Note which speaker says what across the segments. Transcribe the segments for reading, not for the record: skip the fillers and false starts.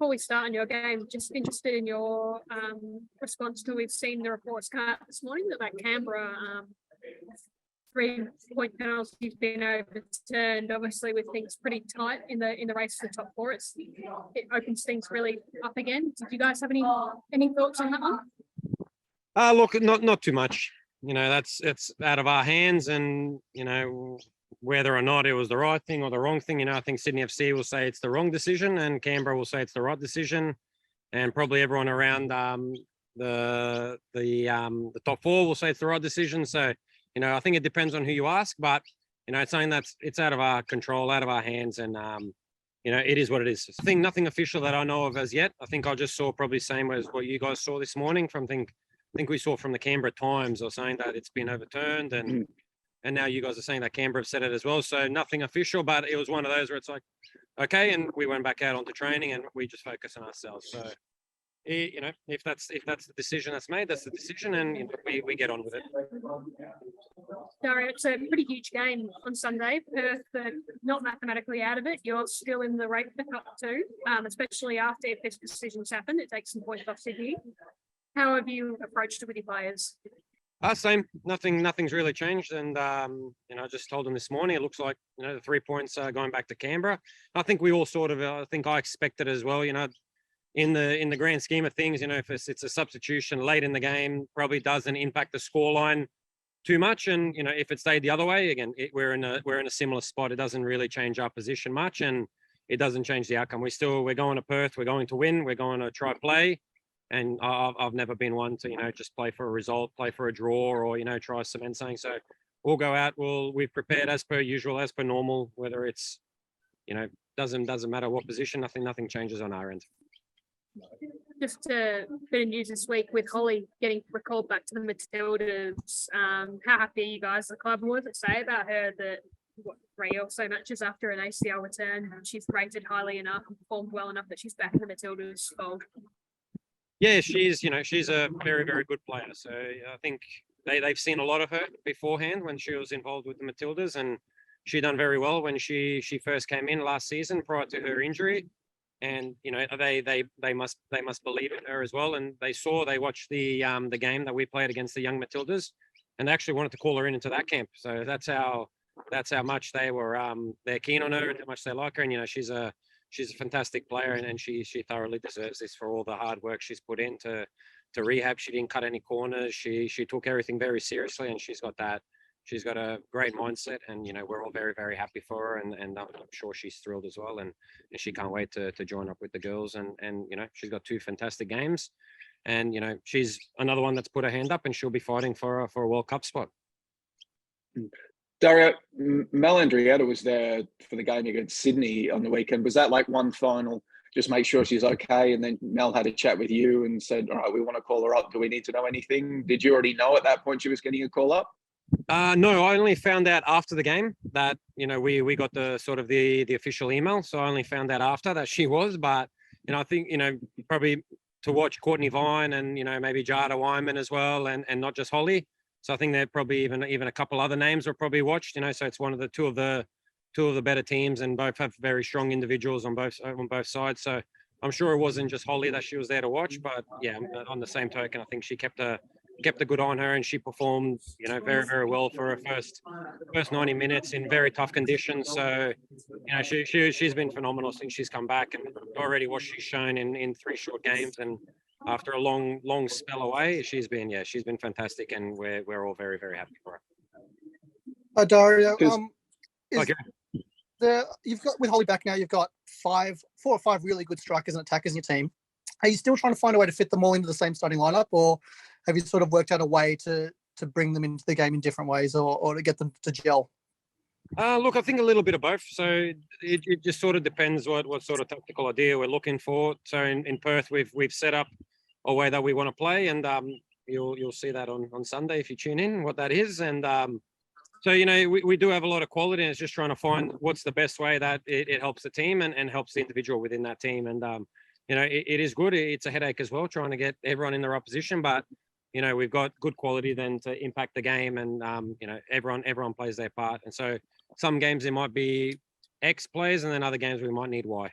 Speaker 1: before we start on your game, just interested in your response to we've seen the reports come out this morning that Canberra 3-point penalty's been overturned. Obviously, with things pretty tight in the race to the top four, it opens things really up again. Did you guys have any thoughts on that one?
Speaker 2: Look, not too much. It's out of our hands, and whether or not it was the right thing or the wrong thing, I think Sydney FC will say it's the wrong decision, and Canberra will say it's the right decision, and probably everyone around the top four will say it's the right decision. So, I think it depends on who you ask, but it's something it's out of our control, out of our hands, and it is what it is. I think nothing official that I know of as yet. I think I just saw probably same as what you guys saw this morning from I think we saw from the Canberra Times or saying that it's been overturned, and now you guys are saying that Canberra have said it as well. So nothing official, but it was one of those where it's like, okay, and we went back out onto training and we just focus on ourselves. So, if that's the decision that's made, that's the decision, and we get on with it.
Speaker 1: Dario, it's a pretty huge game on Sunday. Perth, not mathematically out of it. You're still in the race for top two, especially after if this decision's happened. It takes some points off Sydney. How have you approached it with your players?
Speaker 2: Same. Nothing's really changed, and I just told them this morning. It looks like the 3 points are going back to Canberra. I think we all sort of. I think I expected as well. In the grand scheme of things, if it's a substitution late in the game, probably doesn't impact the scoreline too much. And if it stayed the other way, again, we're in a similar spot. It doesn't really change our position much, and it doesn't change the outcome. We're going to Perth. We're going to win. We're going to try play. And I've never been one to just play for a result, play for a draw, or try cement something. So we'll go out. We've prepared as per usual, as per normal. Whether it's doesn't matter what position. Nothing changes on our end.
Speaker 1: Just a bit of news this week with Holly getting recalled back to the Matildas. How happy are you guys, the club? What does it say about her that 3 or so matches after an ACL return, she's rated highly enough and performed well enough that she's back in the Matildas fold?
Speaker 2: Yeah, she's a very, very good player. So I think they've seen a lot of her beforehand when she was involved with the Matildas, and she done very well when she first came in last season prior to her injury. And they must believe in her as well. And they watched the game that we played against the young Matildas, and they actually wanted to call her into that camp. So that's how much they're keen on her and how much they like her. And she's a fantastic player, and she thoroughly deserves this for all the hard work she's put in to rehab. She didn't cut any corners. She took everything very seriously, and she's got a great mindset, and we're all very, very happy for her, and I'm sure she's thrilled as well, and she can't wait to join up with the girls, and she's got 2 fantastic games, and she's another one that's put her hand up, and she'll be fighting for a World Cup spot.
Speaker 3: Dario, Mel Andrietta was there for the game against Sydney on the weekend. Was that like one final, just make sure she's okay, and then Mel had a chat with you and said, all right, we want to call her up. Do we need to know anything? Did you already know at that point she was getting a call up?
Speaker 2: No, I only found out after the game that we got the sort of the official email. So I only found out after that she was. But I think probably to watch Courtney Vine and maybe Jada Wyman as well, and not just Holly. So I think there probably even a couple other names were probably watched. So it's one of the two of the better teams, and both have very strong individuals on both sides. So I'm sure it wasn't just Holly that she was there to watch. But yeah, on the same token, I think she kept a good eye on her, and she performed, very, very well for her first 90 minutes in very tough conditions. So, she's been phenomenal since she's come back, and already what she's shown in 3 short games, and after a long spell away, she's been fantastic, and we're all very, very happy for her.
Speaker 4: Dario,
Speaker 2: okay.
Speaker 4: You've got, with Holly back now, you've got 4 or 5 really good strikers and attackers in your team. Are you still trying to find a way to fit them all into the same starting lineup, or have you sort of worked out a way to bring them into the game in different ways, or to get them to gel?
Speaker 2: Look, I think a little bit of both. So it just sort of depends what sort of tactical idea we're looking for. So in Perth, we've set up a way that we want to play, and you'll see that on Sunday if you tune in what that is. And so we do have a lot of quality, and it's just trying to find what's the best way that it helps the team and helps the individual within that team. And it is good. It's a headache as well trying to get everyone in the right position, but we've got good quality then to impact the game, and everyone plays their part. And so some games there might be X plays, and then other games we might need Y.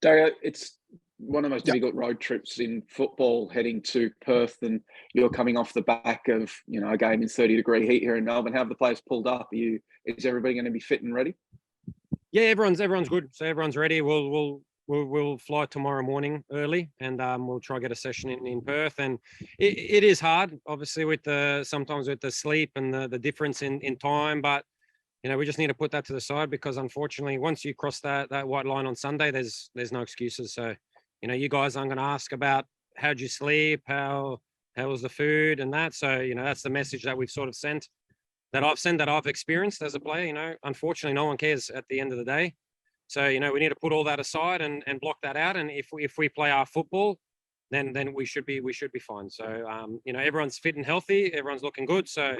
Speaker 3: Dario, it's one of the most
Speaker 4: Yeah.
Speaker 3: difficult road trips in football heading to Perth, and you're coming off the back of a game in 30-degree heat here in Melbourne. How have the players pulled up? Is everybody going to be fit and ready?
Speaker 2: Yeah, everyone's good. So everyone's ready. We'll fly tomorrow morning early, and we'll try to get a session in Perth. And it is hard, obviously, with sometimes with the sleep and the difference in time. But we just need to put that to the side, because unfortunately, once you cross that white line on Sunday, there's no excuses. So you guys aren't going to ask about how'd you sleep, how was the food and that. So that's the message that we've sort of sent, that I've experienced as a player. Unfortunately, no one cares at the end of the day. So we need to put all that aside and block that out. And if we play our football, then we should be fine. So everyone's fit and healthy, everyone's looking good. So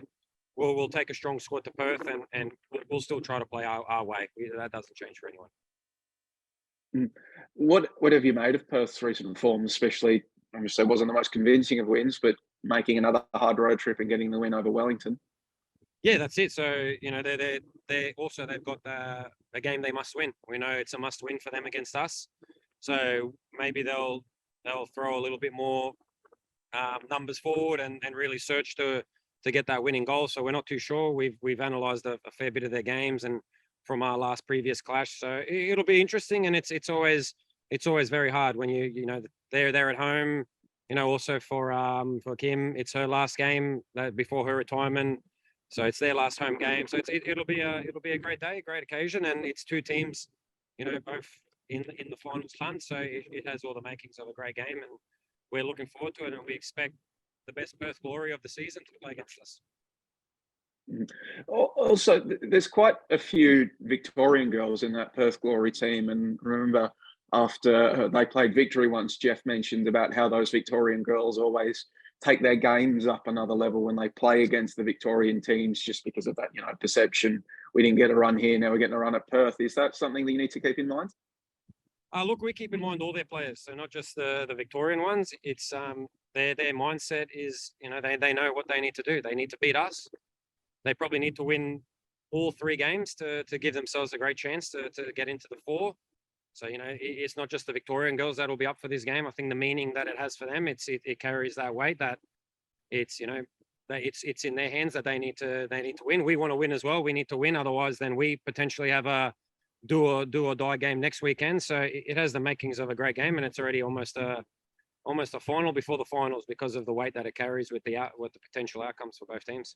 Speaker 2: we'll take a strong squad to Perth, and we'll still try to play our way. That doesn't change for anyone.
Speaker 3: What have you made of Perth's recent form, especially? Obviously, it wasn't the most convincing of wins, but making another hard road trip and getting the win over Wellington.
Speaker 2: Yeah, that's it. So they've got a game they must win. We know it's a must win for them against us. So maybe they'll throw a little bit more numbers forward and really search to get that winning goal. So we're not too sure. We've analysed a fair bit of their games and from our last previous clash. So it'll be interesting, and it's always very hard when they're at home. Also for Kim, it's her last game before her retirement. So it's their last home game. So it'll be a great day, great occasion, and it's two teams, both in the finals hunt. So it has all the makings of a great game, and we're looking forward to it. And we expect the best Perth Glory of the season to play against us.
Speaker 3: Also, there's quite a few Victorian girls in that Perth Glory team, and remember after they played Victory once, Jeff mentioned about how those Victorian girls always take their games up another level when they play against the Victorian teams, just because of that, perception. We didn't get a run here, now we're getting a run at Perth. Is that something that you need to keep in mind?
Speaker 2: Look, we keep in mind all their players, so not just the Victorian ones. It's their mindset is, they know what they need to do. They need to beat us. They probably need to win all 3 games to give themselves a great chance to get into the 4. So, it's not just the Victorian girls that'll be up for this game. I think the meaning that it has for them, it carries that weight, that it's, it's in their hands that they need to win. We want to win as well. We need to win. Otherwise, then we potentially have a do or die game next weekend. So it has the makings of a great game, and it's already almost a final before the finals because of the weight that it carries with the potential outcomes for both teams.